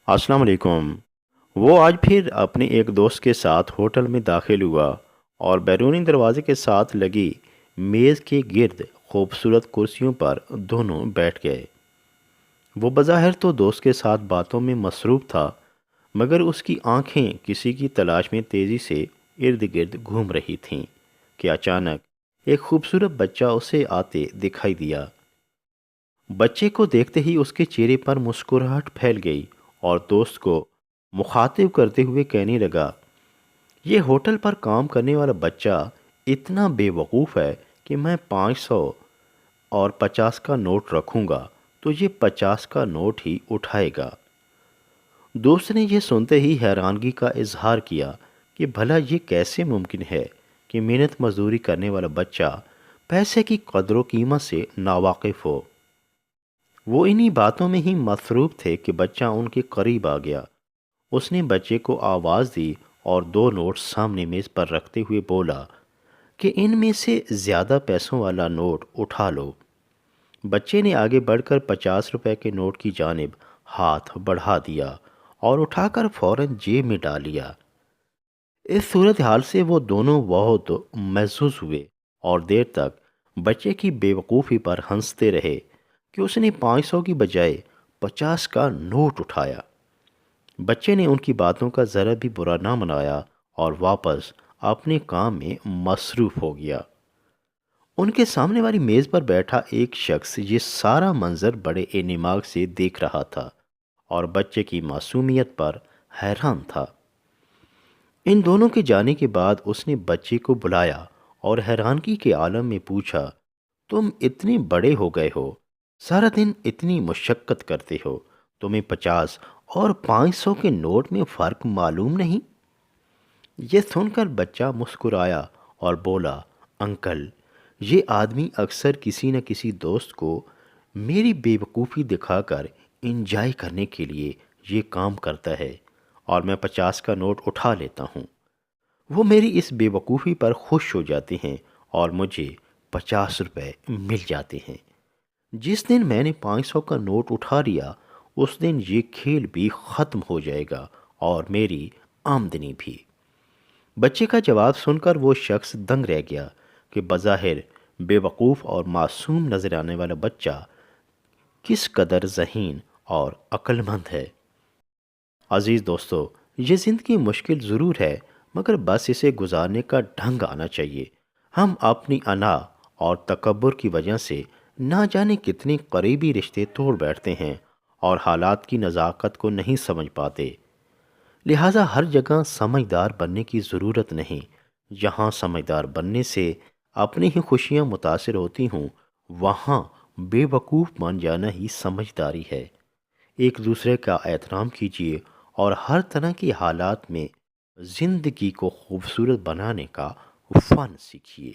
السلام علیکم۔ وہ آج پھر اپنے ایک دوست کے ساتھ ہوٹل میں داخل ہوا اور بیرونی دروازے کے ساتھ لگی میز کے گرد خوبصورت کرسیوں پر دونوں بیٹھ گئے۔ وہ بظاہر تو دوست کے ساتھ باتوں میں مصروف تھا، مگر اس کی آنکھیں کسی کی تلاش میں تیزی سے ارد گرد گھوم رہی تھیں کہ اچانک ایک خوبصورت بچہ اسے آتے دکھائی دیا۔ بچے کو دیکھتے ہی اس کے چہرے پر مسکراہٹ پھیل گئی اور دوست کو مخاطب کرتے ہوئے کہنے لگا، یہ ہوٹل پر کام کرنے والا بچہ اتنا بے وقوف ہے کہ میں 500 اور 50 کا نوٹ رکھوں گا تو یہ 50 کا نوٹ ہی اٹھائے گا۔ دوست نے یہ سنتے ہی حیرانگی کا اظہار کیا کہ بھلا یہ کیسے ممکن ہے کہ محنت مزدوری کرنے والا بچہ پیسے کی قدر و قیمت سے ناواقف ہو۔ وہ انہی باتوں میں ہی مصروف تھے کہ بچہ ان کے قریب آ گیا۔ اس نے بچے کو آواز دی اور 2 نوٹ سامنے میز پر رکھتے ہوئے بولا کہ ان میں سے زیادہ پیسوں والا نوٹ اٹھا لو۔ بچے نے آگے بڑھ کر 50 روپے کے نوٹ کی جانب ہاتھ بڑھا دیا اور اٹھا کر فوراً جیب میں ڈال لیا۔ اس صورتحال سے وہ دونوں بہت محظوظ ہوئے اور دیر تک بچے کی بے وقوفی پر ہنستے رہے کہ اس نے 500 کی بجائے 50 کا نوٹ اٹھایا۔ بچے نے ان کی باتوں کا ذرا بھی برا نہ منایا اور واپس اپنے کام میں مصروف ہو گیا۔ ان کے سامنے والی میز پر بیٹھا ایک شخص یہ سارا منظر بڑے انماگ سے دیکھ رہا تھا اور بچے کی معصومیت پر حیران تھا۔ ان دونوں کے جانے کے بعد اس نے بچے کو بلایا اور حیرانگی کے عالم میں پوچھا، تم اتنے بڑے ہو گئے ہو، سارا دن اتنی مشقت کرتے ہو، تمہیں 50 اور 500 کے نوٹ میں فرق معلوم نہیں؟ یہ سن کر بچہ مسکرایا اور بولا، انکل، یہ آدمی اکثر کسی نہ کسی دوست کو میری بے وقوفی دکھا کر انجوائے کرنے کے لیے یہ کام کرتا ہے اور میں 50 کا نوٹ اٹھا لیتا ہوں۔ وہ میری اس بے وقوفی پر خوش ہو جاتے ہیں اور مجھے 50 روپے مل جاتے ہیں۔ جس دن میں نے 500 کا نوٹ اٹھا لیا اس دن یہ کھیل بھی ختم ہو جائے گا اور میری آمدنی بھی۔ بچے کا جواب سن کر وہ شخص دنگ رہ گیا کہ بظاہر بے وقوف اور معصوم نظر آنے والا بچہ کس قدر ذہین اور عقل مند ہے۔ عزیز دوستو، یہ زندگی مشکل ضرور ہے، مگر بس اسے گزارنے کا ڈھنگ آنا چاہیے۔ ہم اپنی انا اور تکبر کی وجہ سے نہ جانے کتنے قریبی رشتے توڑ بیٹھتے ہیں اور حالات کی نزاکت کو نہیں سمجھ پاتے۔ لہٰذا ہر جگہ سمجھدار بننے کی ضرورت نہیں۔ جہاں سمجھدار بننے سے اپنی ہی خوشیاں متاثر ہوتی ہوں، وہاں بے وقوف بن جانا ہی سمجھداری ہے۔ ایک دوسرے کا احترام کیجیے اور ہر طرح کی حالات میں زندگی کو خوبصورت بنانے کا فن سیکھیے۔